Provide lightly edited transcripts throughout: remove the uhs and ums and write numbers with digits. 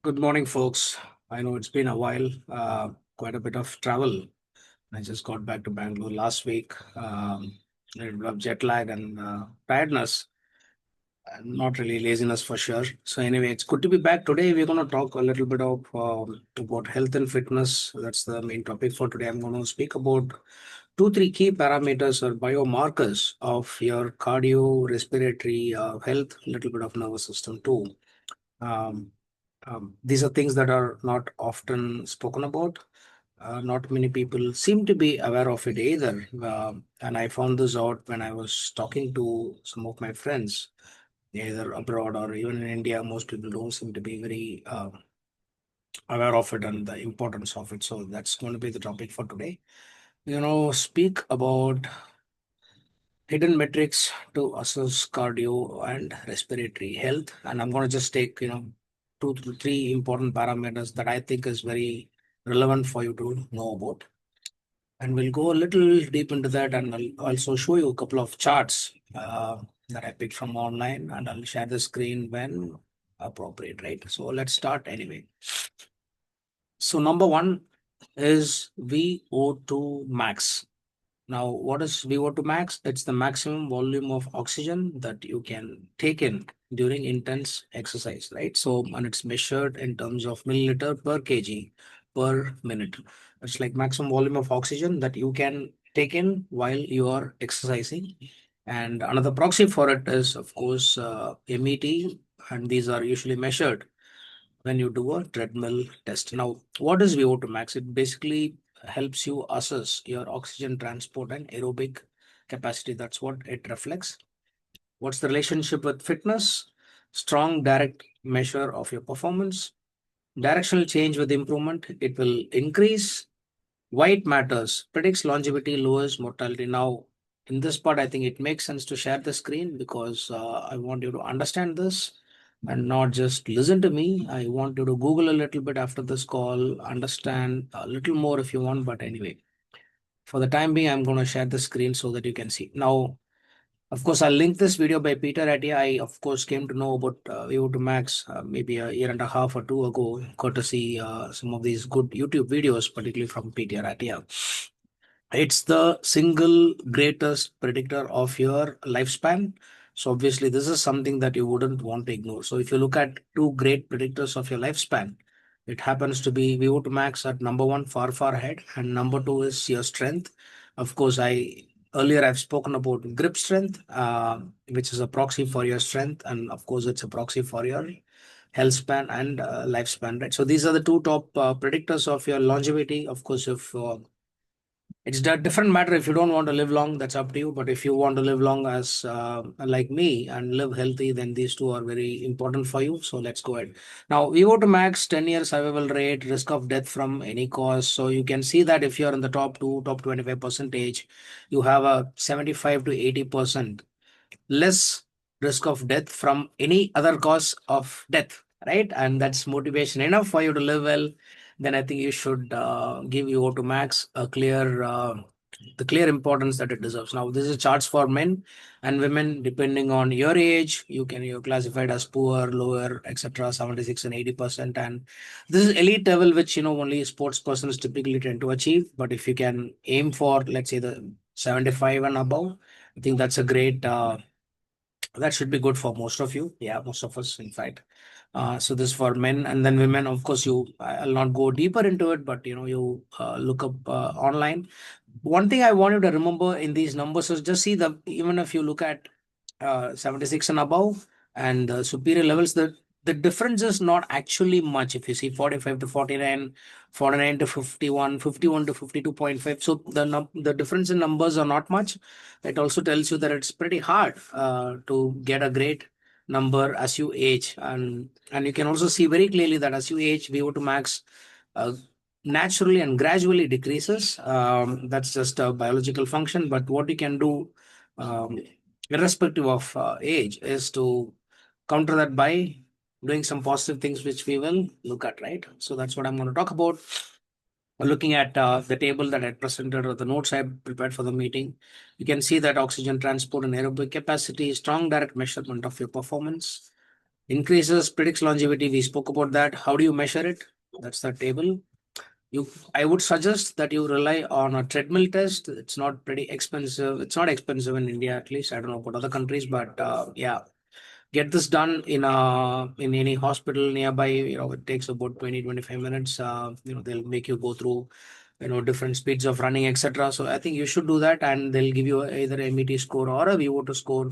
Good morning, folks. I know it's been a while, quite a bit of travel. I just got back to Bangalore last week. A little bit of jet lag and tiredness, and not really laziness for sure. So anyway, it's good to be back today. We're going to talk a little bit of about health and fitness. That's the main topic for today. I'm going to speak about two, three key parameters or biomarkers of your cardiorespiratory health, a little bit of nervous system too. Um, these are things that are not often spoken about. Not many people seem to be aware of it either. And I found this out when I was talking to some of my friends, either abroad or even in India. Most people don't seem to be very aware of it and the importance of it. So that's going to be the topic for today. Speak about hidden metrics to assess cardio and respiratory health. And I'm going to just take, two to three important parameters that I think is very relevant for you to know about. And we'll go a little deep into that, and I'll also show you a couple of charts that I picked from online, and I'll share the screen when appropriate, right? So let's start anyway. So number one is VO2 max. Now, what is VO2 max? It's the maximum volume of oxygen that you can take in during intense exercise, right? So, and it's measured in terms of milliliter per kg per minute. It's like maximum volume of oxygen that you can take in while you are exercising. And another proxy for it is, of course, MET, and these are usually measured when you do a treadmill test. Now, what is VO2 max? It basically helps you assess your oxygen transport and aerobic capacity. That's what it reflects. What's the relationship with fitness? Strong direct measure of your performance. Directional change with improvement. It will increase. Why it matters? Predicts longevity, lowers mortality. Now, in this part, I think it makes sense to share the screen because I want you to understand this and not just listen to me. I want you to Google a little bit after this call, understand a little more if you want. But anyway, for the time being, I'm going to share the screen so that you can see. Now, of course, I'll link this video by Peter Attia. I, of course, came to know about VO2 Max maybe a year and a half or two ago, courtesy some of these good YouTube videos, particularly from Peter Attia. It's the single greatest predictor of your lifespan. So obviously, this is something that you wouldn't want to ignore. So if you look at two great predictors of your lifespan, it happens to be VO2 max at number one, far, far ahead, and number two is your strength. Of course, I've spoken about grip strength, which is a proxy for your strength, and of course, it's a proxy for your health span and lifespan, right? So these are the two top predictors of your longevity. Of course, if it's a different matter if you don't want to live long, that's up to you. But if you want to live long as like me and live healthy, then these two are very important for you. So let's go ahead. Now, we go to max 10-year survival rate, risk of death from any cause. So you can see that if you're in the top two, top 25 percentage, you have a 75 to 80% less risk of death from any other cause of death, right? And that's motivation enough for you to live well. Then I think you should give your to max a clear the clear importance that it deserves. Now, this is charts for men and women depending on your age. You're classified as poor, lower, etc. 76 and 80%. And this is elite level, which only sports persons typically tend to achieve. But if you can aim for, let's say, the 75 and above, I think that's a great that should be good for most of you. Yeah, most of us, in fact. So this for men and then women. Of course, I'll not go deeper into it, but you look up online. One thing I want you to remember in these numbers is just see the even if you look at 76 and above and superior levels, the difference is not actually much. If you see 45 to 49, 49 to 51, 51 to 52.5, so the difference in numbers are not much. It also tells you that it's pretty hard to get a great number as you age, and you can also see very clearly that as you age, VO2 max uh, naturally and gradually decreases. That's just a biological function. But what you can do, um, irrespective of age, is to counter that by doing some positive things, which we will look at, right? So that's what I'm going to talk about. Looking at the table that I presented or the notes I prepared for the meeting, you can see that oxygen transport and aerobic capacity, strong direct measurement of your performance. Increases predicts longevity. We spoke about that. How do you measure it? That's the table. I would suggest that you rely on a treadmill test. It's not pretty expensive. It's not expensive in India, at least. I don't know about other countries, but yeah, get this done in any hospital nearby. It takes about 20-25 minutes. They'll make you go through different speeds of running, etc. So I think you should do that, and they'll give you either a MET score or a VO2 score.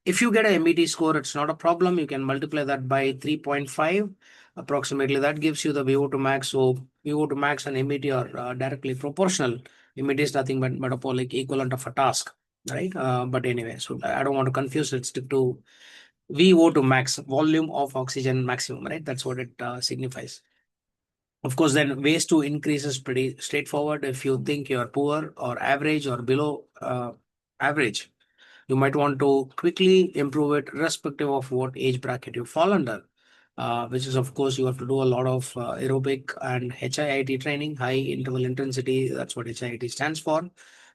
If you get a MET score, it's not a problem. You can multiply that by 3.5 approximately. That gives you the VO2 max. So VO2 max and MET are directly proportional. MET is nothing but metabolic equivalent of a task, right? But anyway, so I don't want to confuse it. Stick to VO2 max, volume of oxygen maximum, right? That's what it signifies. Of course, then ways to increase is pretty straightforward. If you think you're poor or average or below average, you might want to quickly improve it, irrespective of what age bracket you fall under. Which is, of course, you have to do a lot of aerobic and HIIT training, high interval intensity. That's what HIIT stands for.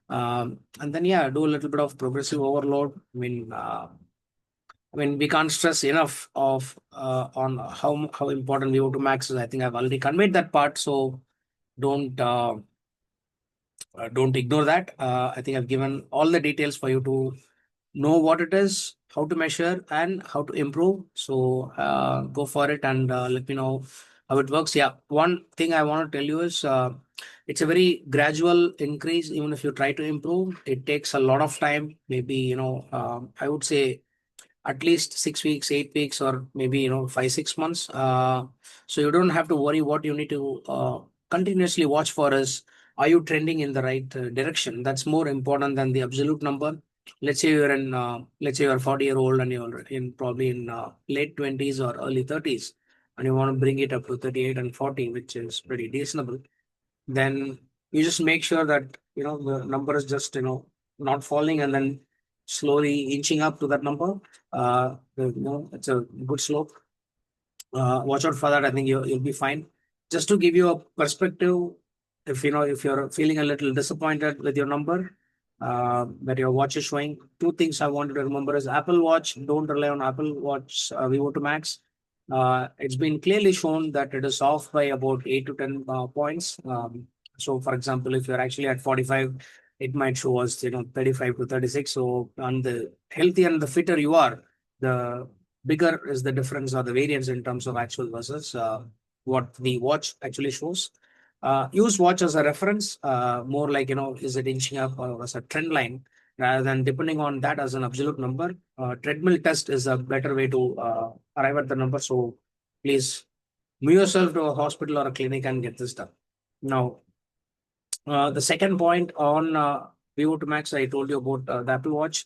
And then, yeah, do a little bit of progressive overload. We can't stress enough of on how important VO2 max is. I think I've already conveyed that part, so don't don't ignore that. I think I've given all the details for you to know what it is, how to measure, and how to improve. So go for it and let me know how it works. Yeah, one thing I want to tell you is it's a very gradual increase. Even if you try to improve, it takes a lot of time. Maybe I would say at least 6 weeks, 8 weeks, or maybe 5, 6 months. So you don't have to worry. What you need to continuously watch for is, are you trending in the right direction? That's more important than the absolute number. Let's say you're a 40-year-old and you're in probably in late 20s or early 30s, and you want to bring it up to 38 and 40, which is pretty reasonable. Then you just make sure that the number is just not falling, and then slowly inching up to that number. It's a good slope. Watch out for that. I think you'll be fine. Just to give you a perspective, if you're feeling a little disappointed with your number that your watch is showing, two things I want you to remember is Apple Watch. Don't rely on Apple Watch VO2 max. It's been clearly shown that it is off by about 8 to 10 points. So, for example, if you're actually at 45, it might show us 35 to 36. So, on the healthier and the fitter you are, the bigger is the difference or the variance in terms of actual versus what the watch actually shows. Use watch as a reference, more like, is it inching up or as a trend line, rather than depending on that as an absolute number. Treadmill test is a better way to arrive at the number. So please move yourself to a hospital or a clinic and get this done. Now, the second point on VO2 max, I told you about the Apple Watch.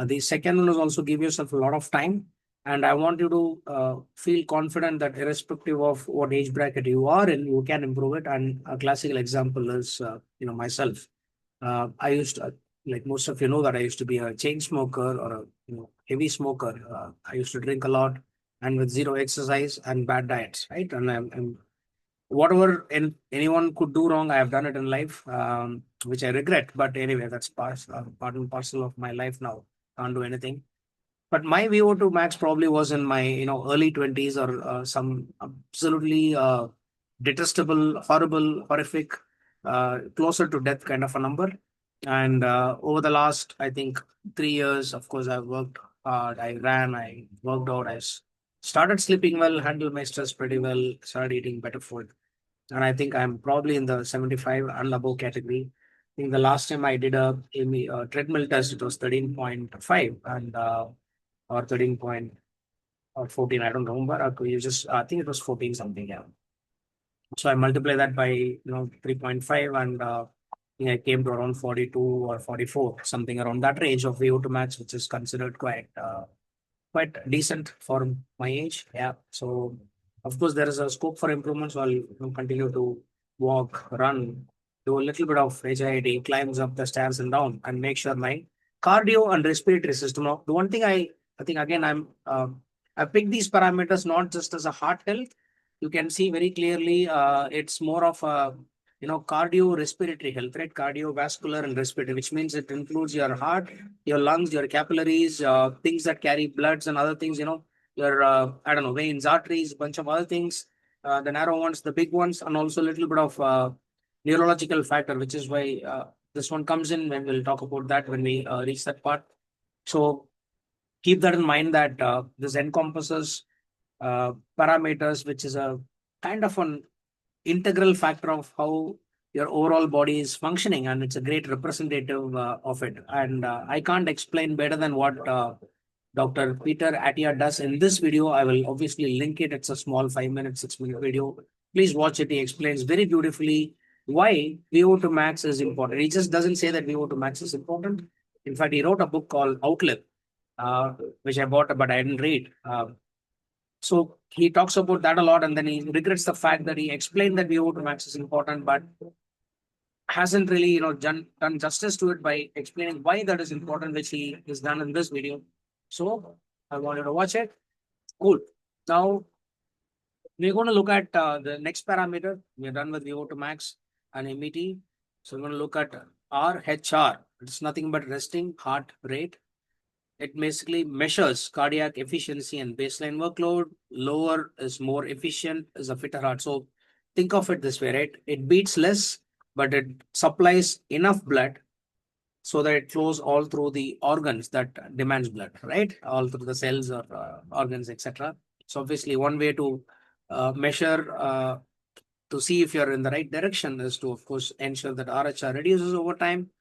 The second one is also give yourself a lot of time. And I want you to feel confident that irrespective of what age bracket you are in, you can improve it. And a classical example is, myself. I used to, like most of you know, that I used to be a chain smoker or a heavy smoker. I used to drink a lot and with zero exercise and bad diets, right? And I'm whatever anyone could do wrong, I have done it in life, which I regret. But anyway, that's part and parcel of my life now. Can't do anything. But my VO2 max probably was in my early 20s, or some absolutely detestable, horrible, horrific, closer to death kind of a number. And over the last, I think, 3 years, of course, I've worked hard. I ran, I worked out, started sleeping well, handled my stress pretty well, started eating better food. And I think I'm probably in the 75 and above category. I think the last time I did a treadmill test, it was 13.5 and or 13 point or 14. I don't remember. You just I think it was 14 something. Yeah. So I multiply that by 3.5, and I came to around 42 or 44, something around that range of VO2 max, which is considered quite decent for my age. Yeah. So of course there is a scope for improvement. So I'll continue to walk, run, do a little bit of HIIT, climbs up the stairs and down, and make sure my cardio and respiratory system. Now, the one thing I think again I picked these parameters not just as a heart health. You can see very clearly it's more of a cardiorespiratory health, right? Cardiovascular and respiratory, which means it includes your heart, your lungs, your capillaries, things that carry bloods and other things. your I don't know, veins, arteries, bunch of other things, the narrow ones, the big ones, and also a little bit of neurological factor, which is why this one comes in when we'll talk about that when we reach that part. So keep that in mind that this encompasses parameters, which is a kind of an integral factor of how your overall body is functioning, and it's a great representative of it. And I can't explain better than what Dr. Peter Attia does in this video. I will obviously link it. It's a small 5 minute, 6 minute video. Please watch it. He explains very beautifully why VO2max is important. He just doesn't say that VO2max is important. In fact, he wrote a book called Outlive, uh, which I bought, but I didn't read. So he talks about that a lot, and then he regrets the fact that he explained that VO2max is important, but hasn't really, done justice to it by explaining why that is important, which he has done in this video. So I wanted to watch it. Cool. Now we're going to look at the next parameter. We're done with VO2max and MET. So we're going to look at RHR. It's nothing but resting heart rate. It basically measures cardiac efficiency and baseline workload. Lower is more efficient, is a fitter heart. So think of it this way, right? It beats less, but it supplies enough blood so that it flows all through the organs that demands blood, right? All through the cells or organs, etc. So obviously, one way to measure to see if you're in the right direction is to, of course, ensure that RHR reduces over time.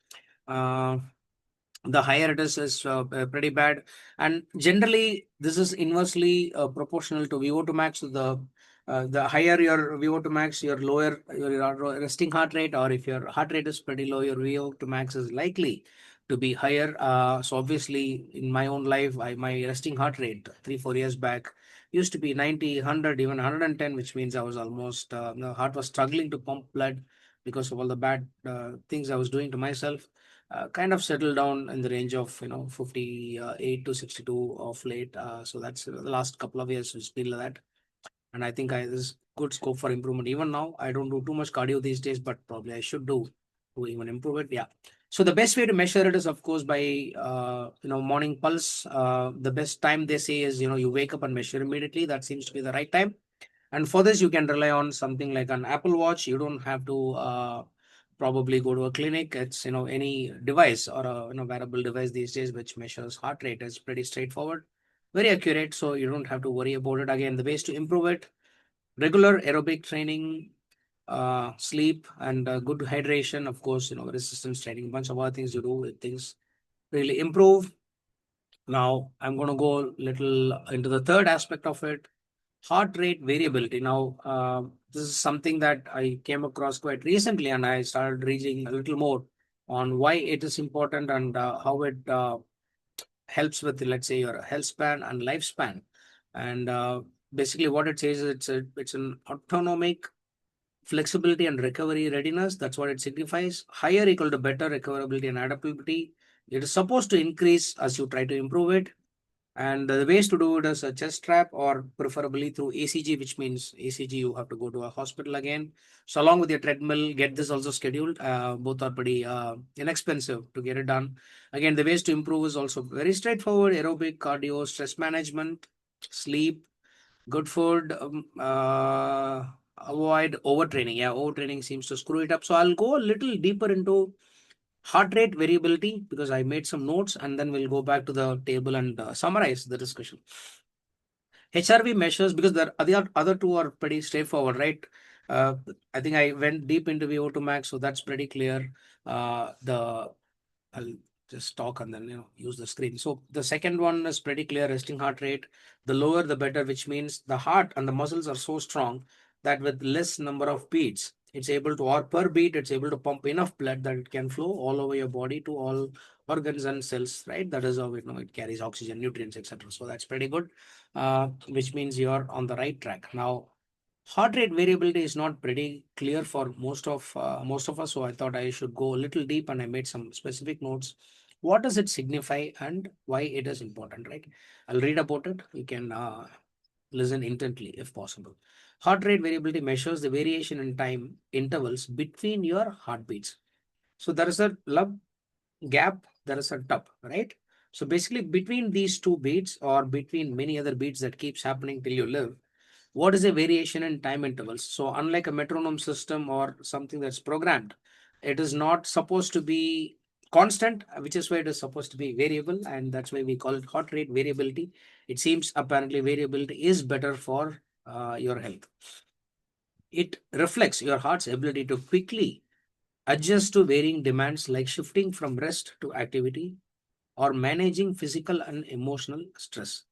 The higher it is pretty bad, and generally this is inversely proportional to VO2max. So the higher your VO2max, your lower your resting heart rate, or if your heart rate is pretty low, your VO2max is likely to be higher. So obviously in my own life, my resting heart rate 3-4 years back used to be 90, 100, even 110, which means I was almost the heart was struggling to pump blood because of all the bad things I was doing to myself. Kind of settled down in the range of 58 to 62 of late. So that's the last couple of years it's been like that, and I think there's good scope for improvement. Even now, I don't do too much cardio these days, but probably I should do to even improve it. Yeah. So the best way to measure it is, of course, by morning pulse. The best time they say is you wake up and measure immediately. That seems to be the right time. And for this, you can rely on something like an Apple Watch. You don't have to probably go to a clinic. It's any device or a wearable device these days which measures heart rate is pretty straightforward, very accurate. So you don't have to worry about it. Again, the ways to improve it: regular aerobic training, sleep, and good hydration. Of course, resistance training, a bunch of other things you do with things really improve. Now I'm going to go little into the third aspect of it: heart rate variability. Now, this is something that I came across quite recently, and I started reading a little more on why it is important and how it helps with, let's say, your health span and lifespan. And basically, what it says is it's an autonomic flexibility and recovery readiness. That's what it signifies. Higher equal to better recoverability and adaptability. It is supposed to increase as you try to improve it. And the ways to do it is a chest strap, or preferably through ACG, which means ACG, you have to go to a hospital again. So along with your treadmill, get this also scheduled. Both are pretty inexpensive to get it done. Again, the ways to improve is also very straightforward: aerobic, cardio, stress management, sleep, good food, avoid overtraining. Yeah, overtraining seems to screw it up. So I'll go a little deeper into heart rate variability because I made some notes, and then we'll go back to the table and summarize the discussion. HRV measures, because the other two are pretty straightforward, right? I think I went deep into VO2max, so that's pretty clear. I'll just talk and then use the screen. So the second one is pretty clear: resting heart rate. The lower the better, which means the heart and the muscles are so strong that with less number of beats, it's able to, or per beat, it's able to pump enough blood that it can flow all over your body to all organs and cells, right? That is how it carries oxygen, nutrients, etc. So that's pretty good, which means you're on the right track. Now, heart rate variability is not pretty clear for most of us, so I thought I should go a little deep, and I made some specific notes. What does it signify and why it is important, right? I'll read about it. You can listen intently if possible. Heart rate variability measures the variation in time intervals between your heartbeats. So there is a love gap, there is a tub, right? So basically, between these two beats or between many other beats that keeps happening till you live, what is a variation in time intervals? So unlike a metronome system or something that's programmed, it is not supposed to be constant, which is why it is supposed to be variable, and that's why we call it heart rate variability. It seems apparently variability is better for your health. It reflects your heart's ability to quickly adjust to varying demands like shifting from rest to activity or managing physical and emotional stress.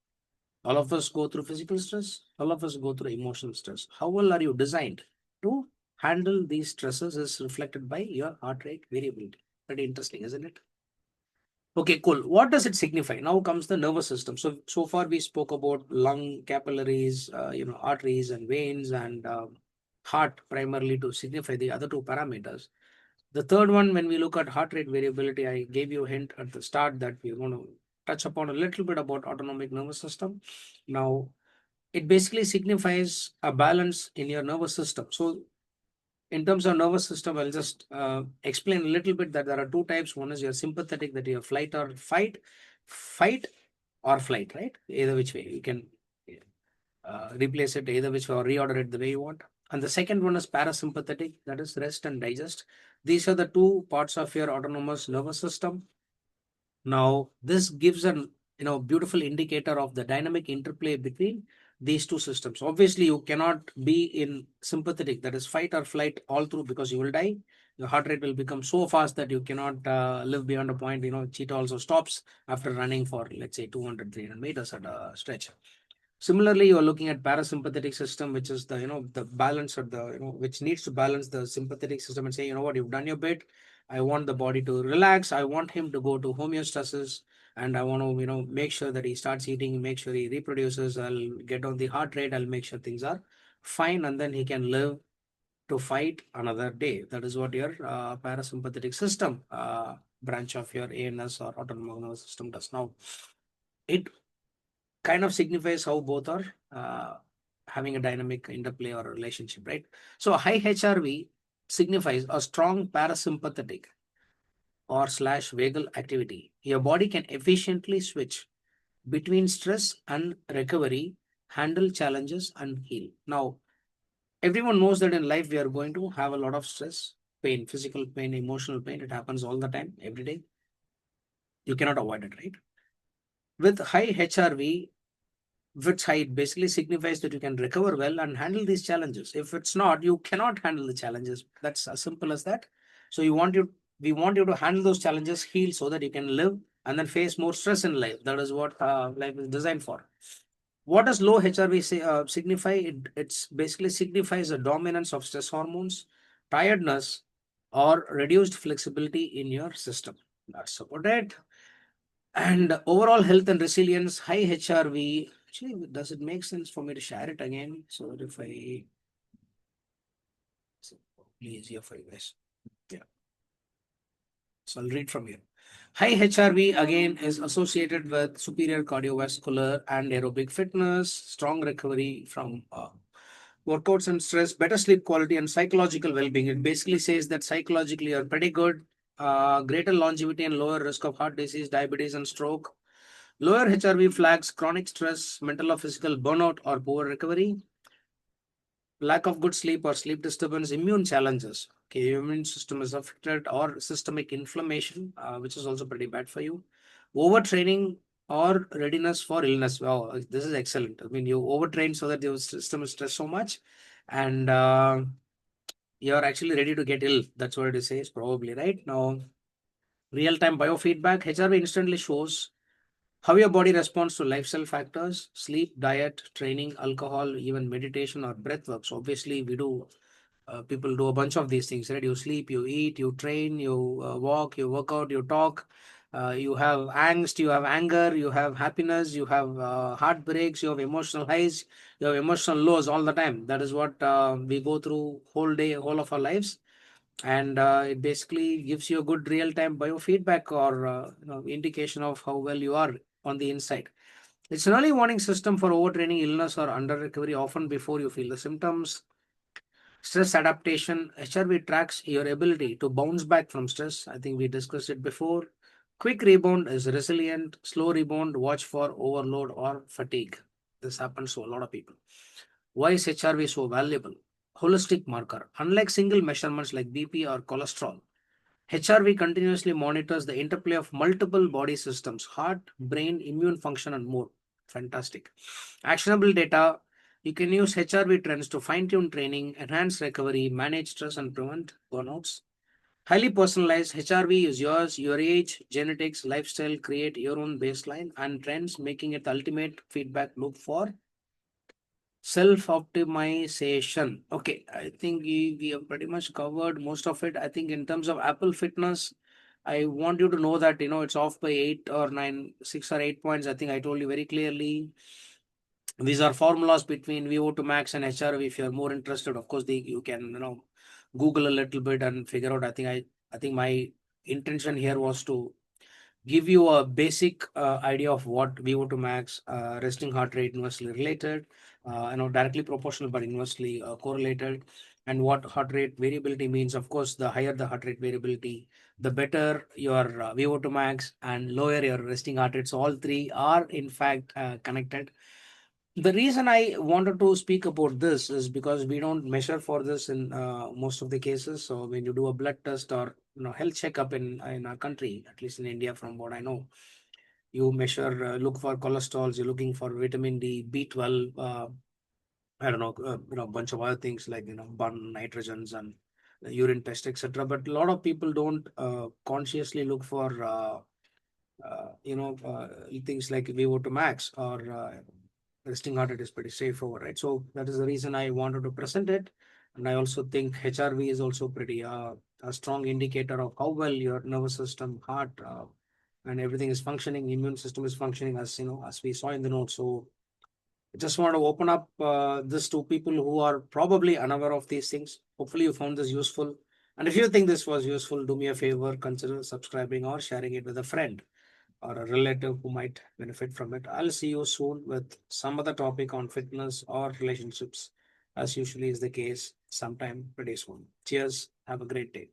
All of us go through physical stress, all of us go through emotional stress. How well are you designed to handle these stresses is reflected by your heart rate variability. Pretty interesting, isn't it? Okay, cool. What does it signify? Now comes the nervous system. So far we spoke about lung capillaries, arteries and veins and heart primarily to signify the other two parameters. The third one, when we look at heart rate variability, I gave you a hint at the start that we're going to touch upon a little bit about autonomic nervous system. Now, it basically signifies a balance in your nervous system. So in terms of nervous system, I'll just explain a little bit that there are two types. One is your sympathetic, that your fight or flight, right? Either which way you can replace it, either which way, or reorder it the way you want. And the second one is parasympathetic, that is rest and digest. These are the two parts of your autonomous nervous system. Now, this gives an beautiful indicator of the dynamic interplay between these two systems. Obviously, you cannot be in sympathetic, that is fight or flight, all through, because you will die. Your heart rate will become so fast that you cannot live beyond a point. Cheetah also stops after running for, let's say, 200, 300 meters at a stretch. Similarly, you are looking at parasympathetic system, which is the balance of the which needs to balance the sympathetic system and say, what, you've done your bit. I want the body to relax. I want him to go to homeostasis, and I want to make sure that he starts eating, make sure he reproduces. I'll get on the heart rate. I'll make sure things are fine, and then he can live to fight another day. That is what your parasympathetic system branch of your ANS or autonomic nervous system does. Now, it kind of signifies how both are having a dynamic interplay or a relationship, right? So high HRV signifies a strong parasympathetic or slash vagal activity. Your body can efficiently switch between stress and recovery, handle challenges and heal. Now, everyone knows that in life we are going to have a lot of stress, pain, physical pain, emotional pain. It happens all the time, every day. You cannot avoid it, right? With high HRV, which height basically signifies that you can recover well and handle these challenges. If it's not, you cannot handle the challenges. That's as simple as that. So we want you to handle those challenges, heal, so that you can live and then face more stress in life. That is what life is designed for. What does low HRV signify? It's basically signifies the dominance of stress hormones, tiredness, or reduced flexibility in your system. That's about it. And overall health and resilience, high HRV. Actually, does it make sense for me to share it again? So that if I, it's probably easier for you guys. Yeah. So I'll read from here. High HRV again is associated with superior cardiovascular and aerobic fitness, strong recovery from workouts and stress, better sleep quality, and psychological well-being. It basically says that psychologically you're pretty good, greater longevity and lower risk of heart disease, diabetes, and stroke. Lower HRV flags chronic stress, mental or physical burnout, or poor recovery. Lack of good sleep or sleep disturbance, immune challenges. Okay, your immune system is affected, or systemic inflammation, which is also pretty bad for you. Overtraining or readiness for illness. Wow, this is excellent. I mean, you overtrain so that your system is stressed so much, and you're actually ready to get ill. That's what it says, probably, right? Now, real-time biofeedback. HRV instantly shows how your body responds to lifestyle factors, sleep, diet, training, alcohol, even meditation or breath work. So obviously we do, people do a bunch of these things, right? You sleep, you eat, you train, you walk, you work out, you talk, you have angst, you have anger, you have happiness, you have heartbreaks, you have emotional highs, you have emotional lows all the time. That is what we go through whole day, whole of our lives. And it basically gives you a good real-time biofeedback or indication of how well you are on the inside. It's an early warning system for overtraining, illness, or under recovery, often before you feel the symptoms. Stress adaptation. HRV tracks your ability to bounce back from stress. I think we discussed it before. Quick rebound is resilient. Slow rebound, watch for overload or fatigue. This happens to a lot of people. Why is HRV so valuable? Holistic marker. Unlike single measurements like BP or cholesterol, HRV continuously monitors the interplay of multiple body systems: heart, brain, immune function, and more. Fantastic. Actionable data. You can use HRV trends to fine tune training, enhance recovery, manage stress, and prevent burnouts. Highly personalized. HRV is yours, your age, genetics, lifestyle. Create your own baseline and trends, making it the ultimate feedback loop for self-optimization. Okay, I think we have pretty much covered most of it. I think in terms of Apple Fitness, I want you to know that it's off by 8 or 9, 6 or 8 points. I think I told you very clearly. These are formulas between VO₂max and HRV. If you're more interested, of course, you can Google a little bit and figure out. I think my intention here was to give you a basic idea of what VO₂max, resting heart rate inversely related, directly proportional but inversely correlated, and what heart rate variability means. Of course, the higher the heart rate variability, the better your VO₂max and lower your resting heart rate. So all three are in fact connected. The reason I wanted to speak about this is because we don't measure for this in most of the cases. So when you do a blood test or health checkup in our country, at least in India, from what I know, you measure, look for cholesterols, you're looking for vitamin D, B12, I don't know, bunch of other things like bun nitrogens and urine test, etc. But a lot of people don't consciously look for things like VO₂max or resting heart rate is pretty straightforward, right? So that is the reason I wanted to present it. And I also think HRV is also pretty a strong indicator of how well your nervous system, heart, and everything is functioning. Immune system is functioning, as we saw in the notes. So I just want to open up this to people who are probably unaware of these things. Hopefully, you found this useful. And if you think this was useful, do me a favor, consider subscribing or sharing it with a friend or a relative who might benefit from it. I'll see you soon with some other topic on fitness or relationships, as usually is the case, sometime pretty soon. Cheers. Have a great day.